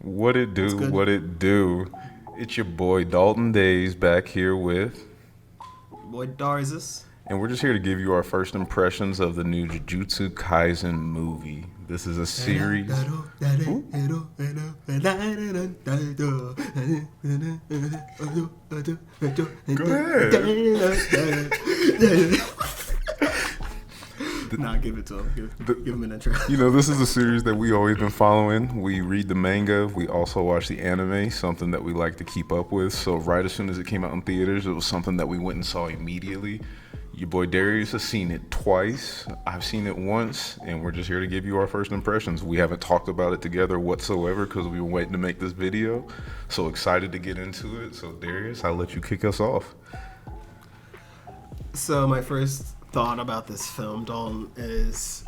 What it What's do? good? What it do? It's your boy Dalton Days back here with, Boy, Darzus. and we're just here to give you our first impressions of the new Jujutsu Kaisen movie. This is a series. Ooh, go ahead. Nah, give it to him. Give him an intro. This is a series that we always been following. We read the manga. We also watch the anime, something that we like to keep up with. So right as soon as it came out in theaters, it was something that we went and saw immediately. Your boy Darius has seen it twice. I've seen it once, and we're just here to give you our first impressions. We haven't talked about it together whatsoever because we were waiting to make this video. So excited to get into it. So Darius, I'll let you kick us off. So my first thought about this film, Dalton, is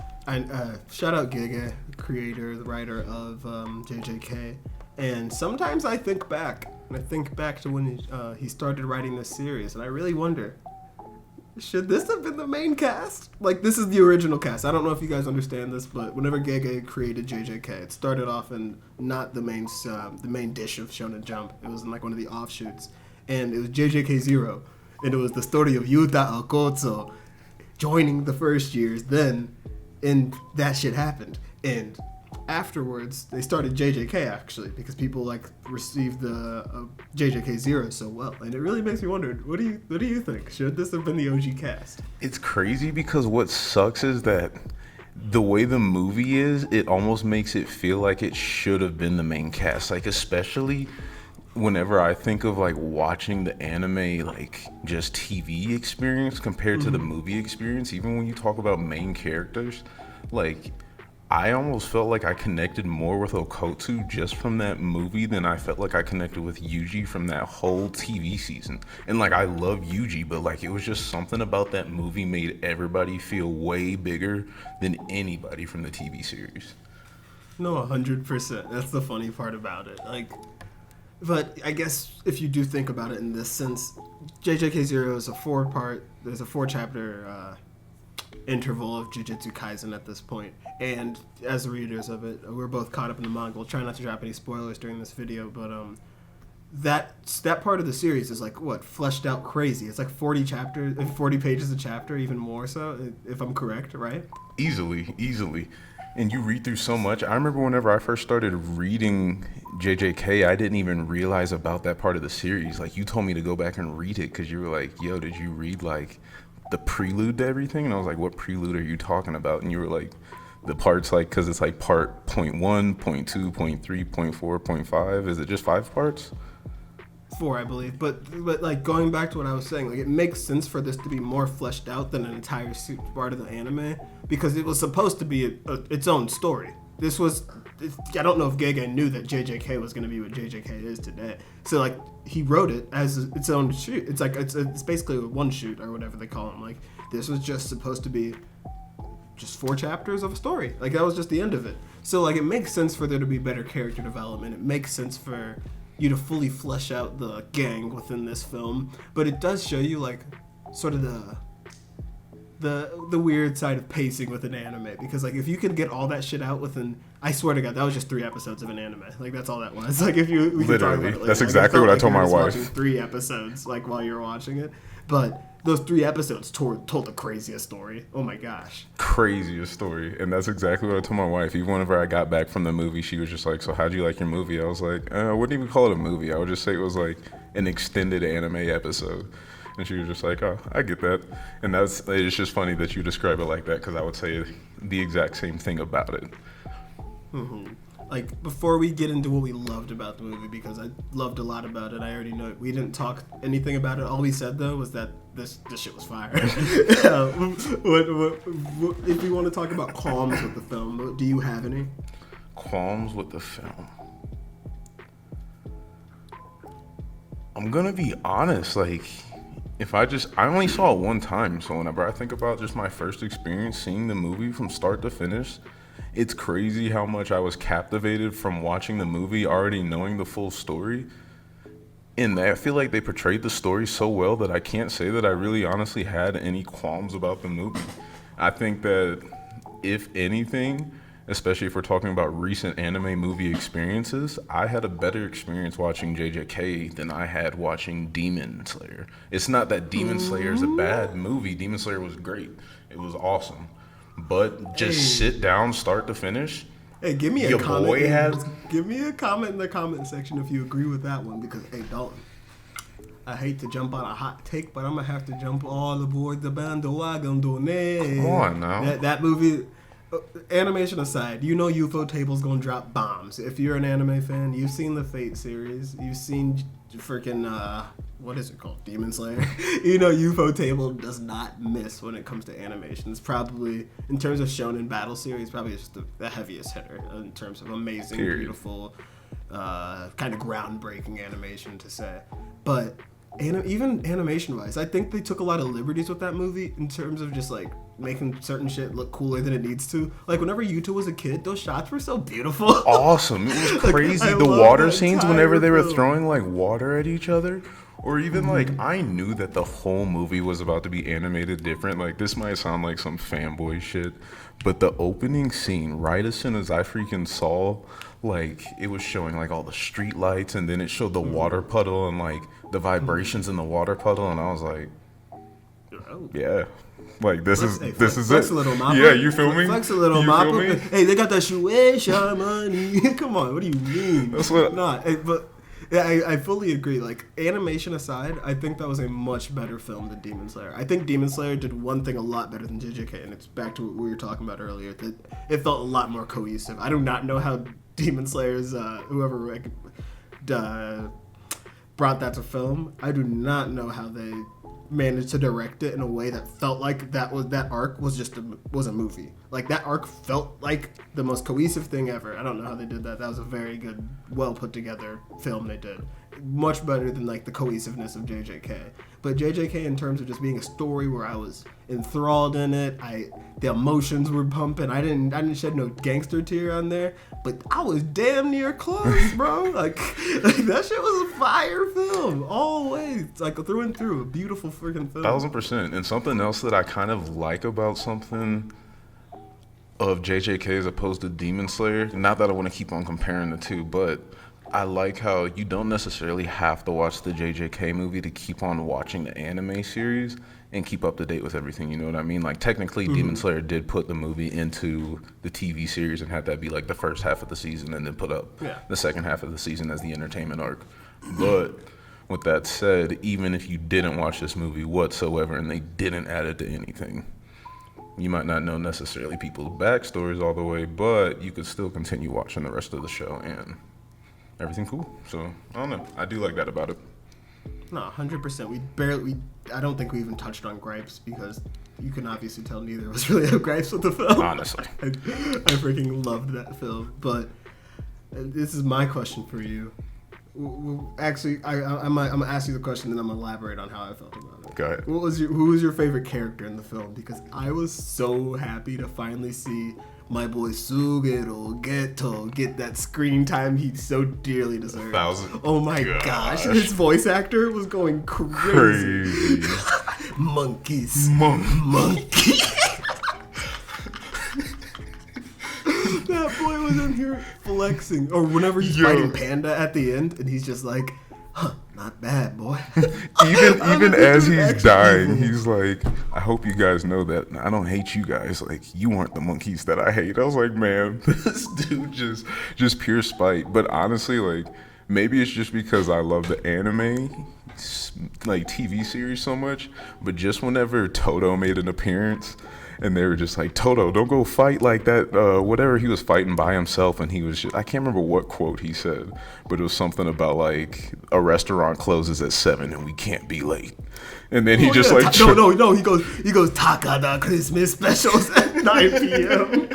shout out Giga, creator, the writer of JJK. And sometimes I think back, to when he started writing this series, and I really wonder, should this have been the main cast? Like, this is the original cast. I don't know if you guys understand this, but whenever Gege created JJK, it started off in not the main dish of Shonen Jump. It was in like one of the offshoots, and it was JJK Zero, and it was the story of Yuta Okotsu joining the first years. Then, and that shit happened, and afterwards they started JJK actually because people like received the JJK Zero so well, and it really makes me wonder, what do you think? Should this have been the OG cast? It's crazy because what sucks is that the way the movie is, it almost makes it feel like it should have been the main cast. Like, especially whenever I think of like watching the anime, like just TV experience compared to the movie experience, even when you talk about main characters, like I almost felt like I connected more with Okotsu just from that movie than I felt like I connected with Yuji from that whole TV season. And like, I love Yuji, but like, it was just something about that movie made everybody feel way bigger than anybody from the TV series. No, 100%. That's the funny part about it. Like, but I guess if you do think about it in this sense, JJK Zero is there's a 4-chapter interval of Jujutsu Kaisen at this point. And as readers of it, we're both caught up in the manga. We'll try not to drop any spoilers during this video, but that part of the series is like, what, fleshed out crazy. It's like 40 pages a chapter, even more so, if I'm correct, right? Easily. And you read through so much. I remember whenever I first started reading JJK, I didn't even realize about that part of the series. Like, you told me to go back and read it because you were like, yo, did you read like the prelude to everything? And I was like, what prelude are you talking about? And you were like, the parts, like, because it's like part 0.1, 0.2, 0.3, 0.4, 0.5. Is it just 5 parts? 4, I believe, but like, going back to what I was saying, like, it makes sense for this to be more fleshed out than an entire part of the anime, because it was supposed to be its own story. I don't know if Gege knew that JJK was going to be what JJK is today. So like, he wrote it as its own shoot. It's like it's basically a one shoot or whatever they call them. Like, this was just supposed to be just 4 chapters of a story. Like, that was just the end of it. So like, it makes sense for there to be better character development. It makes sense for you to fully flesh out the gang within this film, but it does show you like sort of the weird side of pacing with an anime, because like, if you can get all that shit out within, I swear to God, that was just 3 episodes of an anime. Like, that's all that was. Like, if we can talk about it later. That's Like, exactly what I told my wife. Watching 3 episodes like while you're watching it, but those 3 episodes told the craziest story. Oh my gosh. Craziest story. And that's exactly what I told my wife. Even whenever I got back from the movie, she was just like, so how'd you like your movie? I was like, I wouldn't even call it a movie. I would just say it was like an extended anime episode. And she was just like, oh, I get that. And it's just funny that you describe it like that, because I would say the exact same thing about it. Mm-hmm. Like, before we get into what we loved about the movie, because I loved a lot about it, I already know it. We didn't talk anything about it. All we said, though, was that this shit was fire. If we want to talk about qualms with the film, do you have any? Qualms with the film? I'm going to be honest, like, I only saw it one time, so whenever I think about just my first experience seeing the movie from start to finish, it's crazy how much I was captivated from watching the movie, already knowing the full story. And I feel like they portrayed the story so well that I can't say that I really honestly had any qualms about the movie. I think that, if anything, especially if we're talking about recent anime movie experiences, I had a better experience watching JJK than I had watching Demon Slayer. It's not that Demon Slayer is a bad movie. Demon Slayer was great. It was awesome. But just sit down, start to finish. Hey, give me a Your comment. boy has... Give me a comment in the comment section if you agree with that one. Because, hey, Dalton, I hate to jump on a hot take, but I'm going to have to jump all aboard the bandwagon. Come on now. That movie, animation aside, you know UFO Table's going to drop bombs. If you're an anime fan, you've seen the Fate series. You've seen freaking, what is it called? Demon Slayer. You know UFO Table does not miss when it comes to animation. It's probably, in terms of shonen battle series, probably just the heaviest hitter in terms of amazing, beautiful, kind of groundbreaking animation to say. But even animation-wise, I think they took a lot of liberties with that movie in terms of just like making certain shit look cooler than it needs to. Like whenever Yuta was a kid, those shots were so beautiful. Awesome. It was crazy. The water scenes whenever they were throwing like water at each other. Or even like, I knew that the whole movie was about to be animated different. Like, this might sound like some fanboy shit, but the opening scene, right as soon as I freaking saw, like, it was showing like all the street lights, and then it showed the water puddle and like the vibrations in the water puddle, and I was like, yeah. Like, this is it. Yeah, you feel me? Flex a little mop. Hey, they got that Shueisha money. Come on, what do you mean? That's what. But yeah, I fully agree. Like, animation aside, I think that was a much better film than Demon Slayer. I think Demon Slayer did one thing a lot better than JJK, and it's back to what we were talking about earlier, that it felt a lot more cohesive. I do not know how Demon Slayer's, whoever brought that to film, I do not know how they managed to direct it in a way that felt like that arc was just was a movie. Like, that arc felt like the most cohesive thing ever. I don't know how they did that. That was a very good, well put together film they did. Much better than like the cohesiveness of JJK. But JJK, in terms of just being a story where I was enthralled in it, the emotions were pumping. I didn't shed no gangster tear on there, but I was damn near close, bro. like that shit was a fire film, always, like through and through, a beautiful freaking film. 1000%. And something else that I kind of like about something of JJK as opposed to Demon Slayer, not that I want to keep on comparing the two, but I like how you don't necessarily have to watch the JJK movie to keep on watching the anime series and keep up to date with everything, you know what I mean? Like, technically, Demon Slayer did put the movie into the TV series and had that be like the first half of the season, and then put up the second half of the season as the entertainment arc. But with that said, even if you didn't watch this movie whatsoever and they didn't add it to anything, you might not know necessarily people's backstories all the way, but you could still continue watching the rest of the show and everything cool. So, I don't know. I do like that about it. No, 100%. I don't think we even touched on gripes, because you can obviously tell neither of us really have gripes with the film. Honestly. I freaking loved that film. But this is my question for you. Actually, I'm going to ask you the question, then I'm going to elaborate on how I felt about it. Go ahead. Who was your favorite character in the film? Because I was so happy to finally see my boy Sugero get that screen time he so dearly deserves. 1,000. Oh my gosh. His voice actor was going crazy. Monkeys. Monkey. That boy was in here flexing. Or whenever he's fighting Panda at the end, and he's just like, not bad, boy. even as he's dying, he's like, I hope you guys know that I don't hate you guys. Like, you aren't the monkeys that I hate. I was like, man, this dude just pure spite. But honestly, like, maybe it's just because I love the anime, like, TV series so much. But just whenever Toto made an appearance, and they were just like, Toto, don't go fight like that. Whatever, he was fighting by himself, and he was just, I can't remember what quote he said, but it was something about like, a restaurant closes at 7 and we can't be late. And then he he goes, Takada Christmas specials at 9 p.m.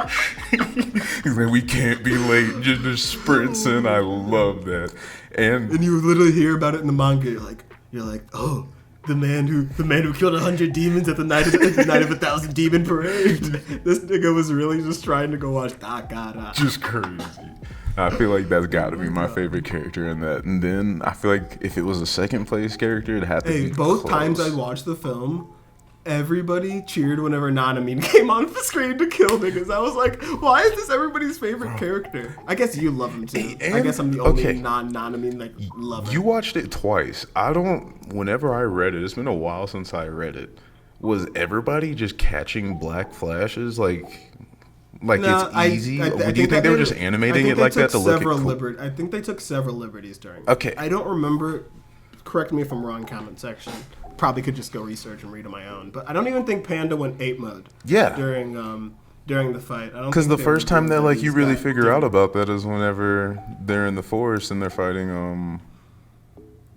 He's like, we can't be late, just sprinting. I love that. And you literally hear about it in the manga. You're like, oh, the man who killed 100 demons at the night of 1,000 demon parade. This nigga was really just trying to go watch Takara. Just crazy. I feel like that's got to be my favorite character in that. And then I feel like if it was a second place character, it'd have to be both close. times I watched the film, everybody cheered whenever Nanami came on the screen to kill niggas. I was like, why is this everybody's favorite character? I guess you love him too. I guess I'm the only non-Nanami like lover. You watched it twice. Whenever I read it, it's been a while since I read it. Was everybody just catching black flashes like no, it's easy? Do you think they were just animating it like that to look cool? I think they took several liberties during it. Okay. I don't remember. Correct me if I'm wrong, comment section. Probably could just go research and read on my own. But I don't even think Panda went ape mode. Yeah. During the fight. Because the first time that like you really figure out about that is whenever they're in the forest and they're fighting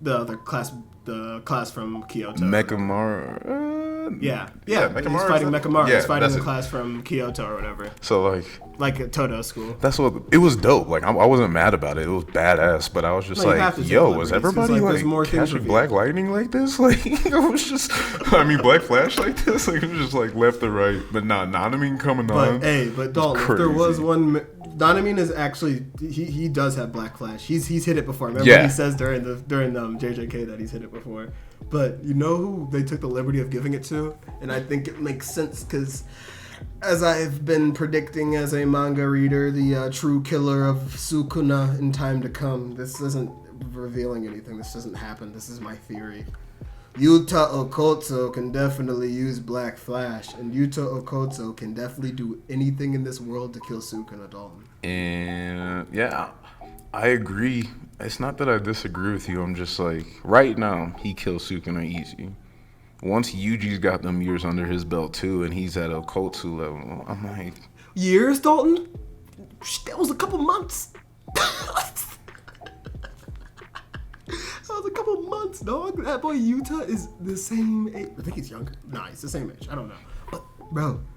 the class from Kyoto. Mechamaru. Yeah. He's fighting Mechamaru. He's fighting the class from Kyoto or whatever. So like at Todo school. That's what it was dope. Like I wasn't mad about it. It was badass, but I was just yo, is everybody like catching black lightning like this? Like it was just, black flash like this. Like it was just like left to right. But Nanami coming on. But Dalton, if there was one, Nanami is actually he does have black flash. He's hit it before. Remember he says during JJK that he's hit it before. But you know who they took the liberty of giving it to, and I think it makes sense because, as I've been predicting as a manga reader, the true killer of Sukuna in time to come. This isn't revealing anything. This doesn't happen. This is my theory. Yuta Okotsu can definitely use Black Flash, and Yuta Okotsu can definitely do anything in this world to kill Sukuna, Dalton. And yeah, I agree. It's not that I disagree with you. I'm just like, right now, he kills Sukuna easy. Once Yuji's got them years under his belt too, and he's at Okotsu level, I'm like... Years, Dalton? That was a couple months. That was a couple months, dog. That boy Yuta is the same age. I think he's younger. Nah, he's the same age. I don't know.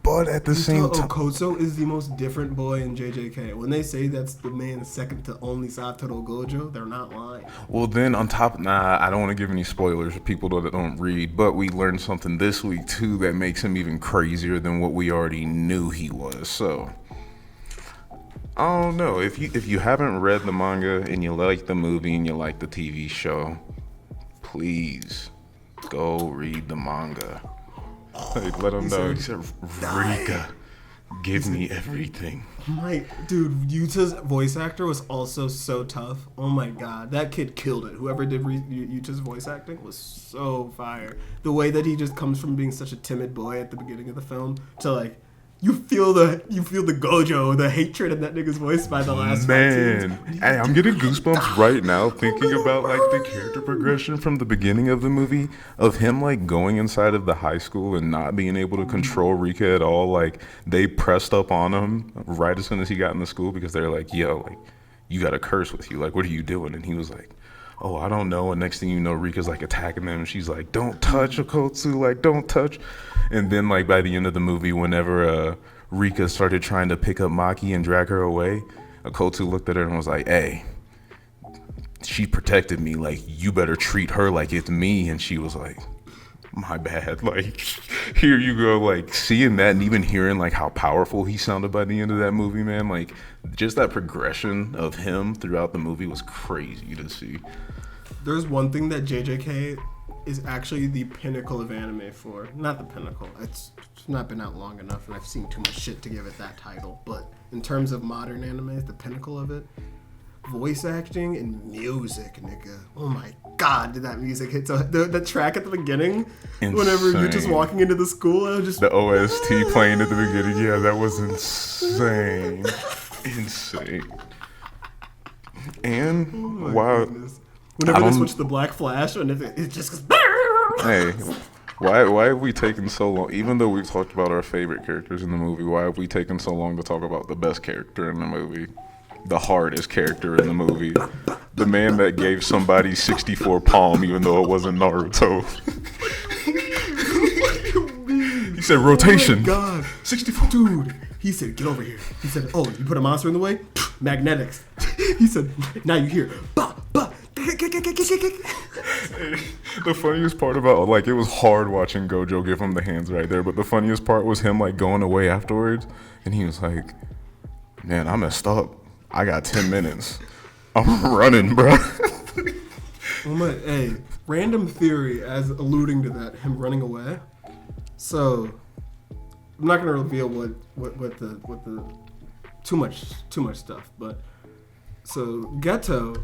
But at the same time... Okotsu is the most different boy in JJK. When they say that's the man second to only Satoru Gojo, they're not lying. Well, then on top... I don't want to give any spoilers for people that don't read, but we learned something this week, too, that makes him even crazier than what we already knew he was. So, I don't know. If you haven't read the manga and you like the movie and you like the TV show, please go read the manga. Like, let him know. He said, Rika, give me everything. Dude, Yuta's voice actor was also so tough. Oh my god, that kid killed it. Whoever did Yuta's voice acting was so fire. The way that he just comes from being such a timid boy at the beginning of the film to like, you feel the Gojo, the hatred in that nigga's voice by the last man. Hey, I'm getting goosebumps right now thinking about like the character progression from the beginning of the movie of him like going inside of the high school and not being able to control Rika at all. Like they pressed up on him right as soon as he got in the school because they're like, yo, like you got a curse with you. Like, what are you doing? And he was like, oh, I don't know. And next thing you know, Rika's like attacking them. And she's like, don't touch Okotsu, like don't touch. And then like by the end of the movie, whenever Rika started trying to pick up Maki and drag her away, Okotsu looked at her and was like, hey, she protected me. Like, you better treat her like it's me. And she was like, my bad. Like, here you go. Like, seeing that and even hearing like how powerful he sounded by the end of that movie, man. Like, just that progression of him throughout the movie was crazy to see. There's one thing that JJK is actually the pinnacle of anime for. Not the pinnacle. It's not been out long enough, and I've seen too much shit to give it that title. But in terms of modern anime, the pinnacle of it, voice acting and music, nigga. Oh my god, did that music hit? So the track at the beginning, insane. Whenever you're just walking into the school, I was just... The OST playing at the beginning, yeah, that was insane. Insane. And wow. Goodness. Whenever they switch the Black Flash, and it just goes... Hey, why have we taken so long? Even though we've talked about our favorite characters in the movie, why have we taken so long to talk about the best character in the movie? The hardest character in the movie. The man that gave somebody 64 palm even though it wasn't Naruto. He said rotation. Oh my god. 64. Dude, he said get over here. He said, oh, you put a monster in the way? Magnetics. He said, now you hear, bah, bah. The funniest part about, like, it was hard watching Gojo give him the hands right there, but the funniest part was him, like, going away afterwards, and he was like, man, I messed up. I got 10 minutes. I'm running, bro. Hey, random theory as alluding to that, him running away. So I'm not gonna reveal what the too much stuff, but so Geto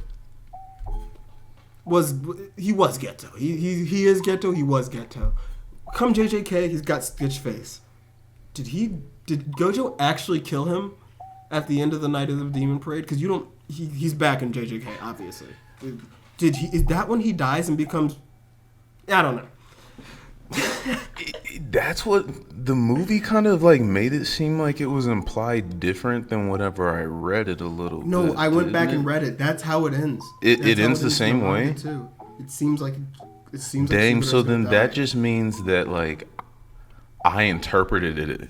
was Geto. He is Geto. He was Geto. Come JJK, he's got Stitch Face. Did Gojo actually kill him at the end of the Night of the Demon Parade? Because he's back in JJK, obviously. Is that when he dies and becomes? I don't know. That's what the movie kind of like made it seem like it was implied different than whatever I read it a little bit. No, I went back and read it. That's how it ends. It ends the same way? Too. It seems like Dang, so then that just means that like I interpreted it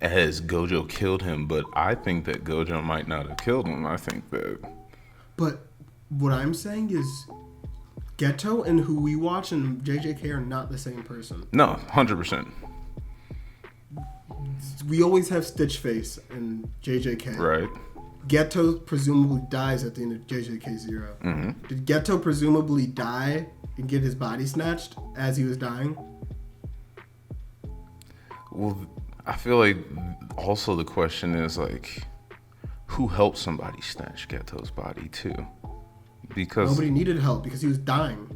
as Gojo killed him, but I think that Gojo might not have killed him. I think that. But what I'm saying is Geto and who we watch in JJK are not the same person. No, 100%. We always have Stitch Face in JJK. Right. Geto presumably dies at the end of JJK 0. Mm-hmm. Did Geto presumably die and get his body snatched as he was dying? Well, I feel like also the question is like, who helped somebody snatch Geto's body too? Because nobody needed help because he was dying.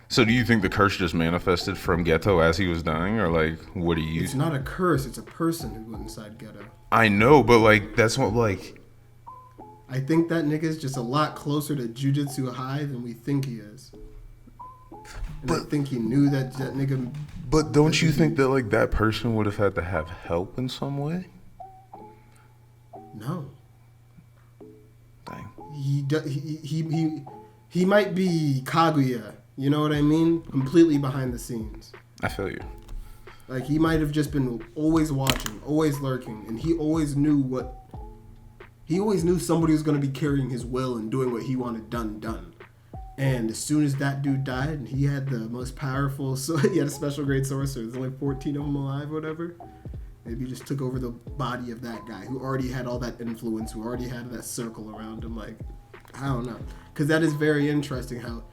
So do you think the curse just manifested from Geto as he was dying, or like what do you? It's not a curse. It's a person who went inside Geto. I know, but like that's what like. I think that nigga's just a lot closer to Jujutsu High than we think he is. And I think he knew that nigga. But don't you think that like that person would have had to have help in some way? No. Dang. He might be Kaguya. You know what I mean? Completely behind the scenes. I feel you. Like he might have just been always watching, always lurking, and he always knew somebody was going to be carrying his will and doing what he wanted done. And as soon as that dude died, and he had the most powerful, so he had a special grade sorcerer. There's only 14 of them alive, or whatever. Maybe he just took over the body of that guy who already had all that influence, who already had that circle around him. Like, I don't know, because that is very interesting. How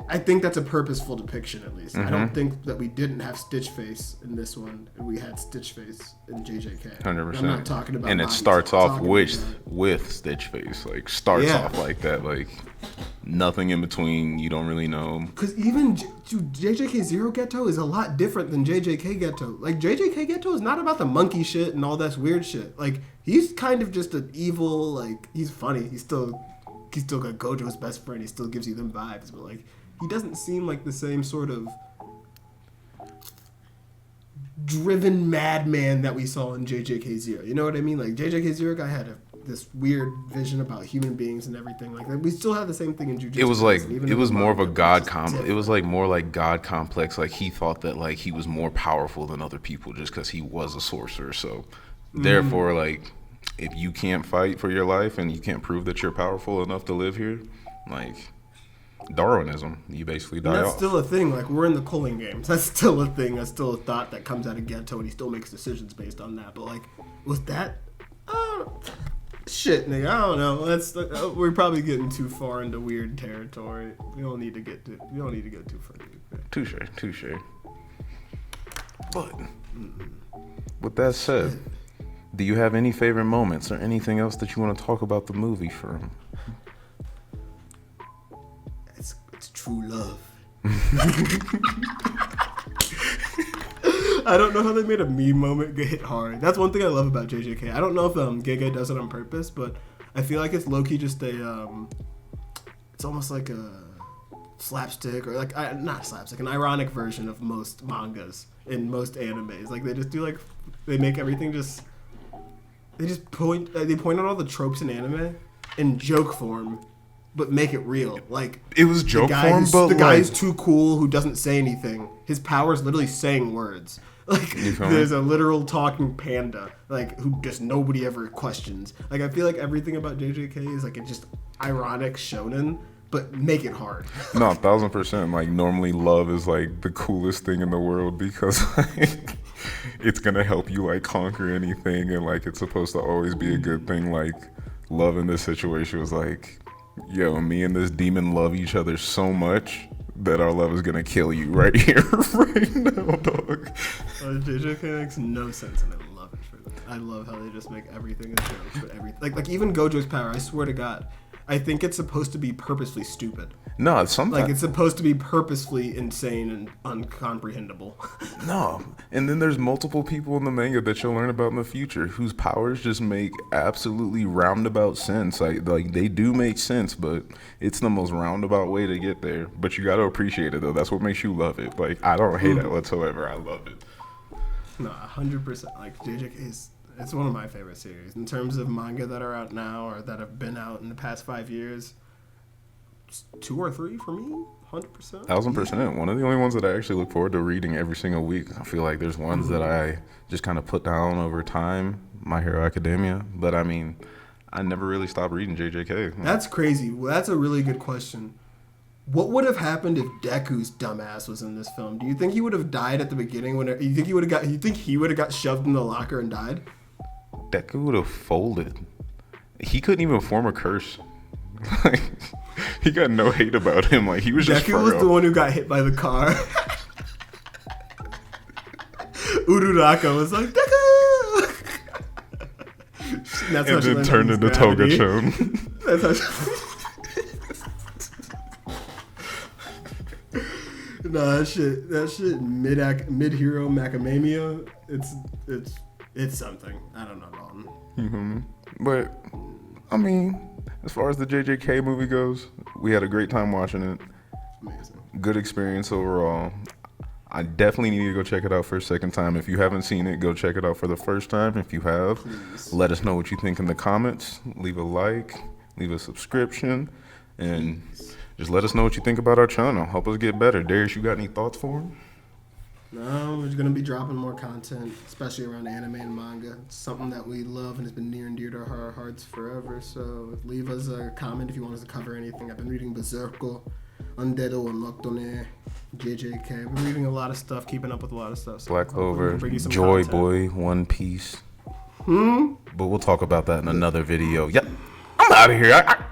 I think that's a purposeful depiction, at least. Mm-hmm. I don't think that we didn't have Stitch Face in this one, and we had Stitch Face in JJK. 100%. I'm not talking about. And it starts off with Stitch Face, like starts off like that, like nothing in between. You don't really know. Because even JJK Zero Geto is a lot different than JJK Geto. Like JJK Geto is not about the monkey shit and all that weird shit. Like he's kind of just an evil. Like he's funny. He's still got Gojo's best friend. He still gives you them vibes, but like. He doesn't seem like the same sort of driven madman that we saw in JJK Zero. You know what I mean? Like JJK Zero guy had this weird vision about human beings and everything. Like we still have the same thing in Jujutsu. It was like it was more of a god complex. It was like more like god complex. Like he thought that like he was more powerful than other people just because he was a sorcerer. So therefore, like if you can't fight for your life and you can't prove that you're powerful enough to live here, like. Darwinism, you basically die off. That's still a thing. Like we're in the culling games. That's still a thing. That's still a thought that comes out of Geto, and he still makes decisions based on that. But like, was that? Shit, nigga. I don't know. That's we're probably getting too far into weird territory. We don't need to get too far. Touche. But with that said, do you have any favorite moments or anything else that you want to talk about the movie from? True love. I don't know how they made a meme moment hit hard. That's one thing I love about JJK. I don't know if Gege does it on purpose, but I feel like it's low-key just it's almost like a slapstick or like not slapstick, an ironic version of most mangas in most animes. Like they just do like they make everything just they point out all the tropes in anime in joke form. But make it real. Like it was joke form, but the guy is too cool who doesn't say anything. His power is literally saying words. Like there's a literal talking panda, like who just nobody ever questions. Like I feel like everything about JJK is like it's just ironic shonen, but make it hard. No, 1,000%. Like normally, love is like the coolest thing in the world because like it's gonna help you like conquer anything, and like it's supposed to always be a good thing. Like love in this situation was like. Yo, me and this demon love each other so much that our love is gonna kill you right here, right now, dog. JJK makes no sense, and I love it for them. I love how they just make everything a joke, but everything like even Gojo's power. I swear to God, I think it's supposed to be purposely stupid. No, sometimes Like it's supposed to be purposefully insane and uncomprehendable. no. And then there's multiple people in the manga that you'll learn about in the future whose powers just make absolutely roundabout sense. Like they do make sense, but it's the most roundabout way to get there. But you gotta appreciate it though. That's what makes you love it. Like I don't hate it whatsoever. I love it. No, 100%. Like JJK is, it's one of my favorite series in terms of manga that are out now or that have been out in the past 5 years. 2 or 3 for me, 100%. 1000%. One of the only ones that I actually look forward to reading every single week. I feel like there's ones that I just kind of put down over time. My Hero Academia, but I mean, I never really stopped reading JJK. That's crazy. Well, that's a really good question. What would have happened if Deku's dumbass was in this film? Do you think he would have died at the beginning? You think he would have got shoved in the locker and died? Deku would have folded. He couldn't even form a curse. Like, he got no hate about him. Like he was just. Deku was the one who got hit by the car. Uraraka was like Deku, and then turned into Toga-chan. That's how. No, that shit mid hero macadamia. It's something. I don't know, Dalton. Mm-hmm. But I mean, as far as the JJK movie goes, we had a great time watching it. Amazing. Good experience overall. I definitely need to go check it out for a second time. If you haven't seen it, go check it out for the first time. If you have, Please. let us know what you think in the comments. Leave a like, leave a subscription, and just let us know what you think about our channel. Help us get better. Darius, you got any thoughts for him? No, we're gonna be dropping more content, especially around anime and manga. It's something that we love and has been near and dear to our hearts forever. So leave us a comment if you want us to cover anything. I've been reading Berserko, Undead and Nocturne, JJK. I've been reading a lot of stuff, keeping up with a lot of stuff. So Black Clover, bring you some Joy content. Boy, One Piece. But we'll talk about that in another video. Yep, I'm out of here.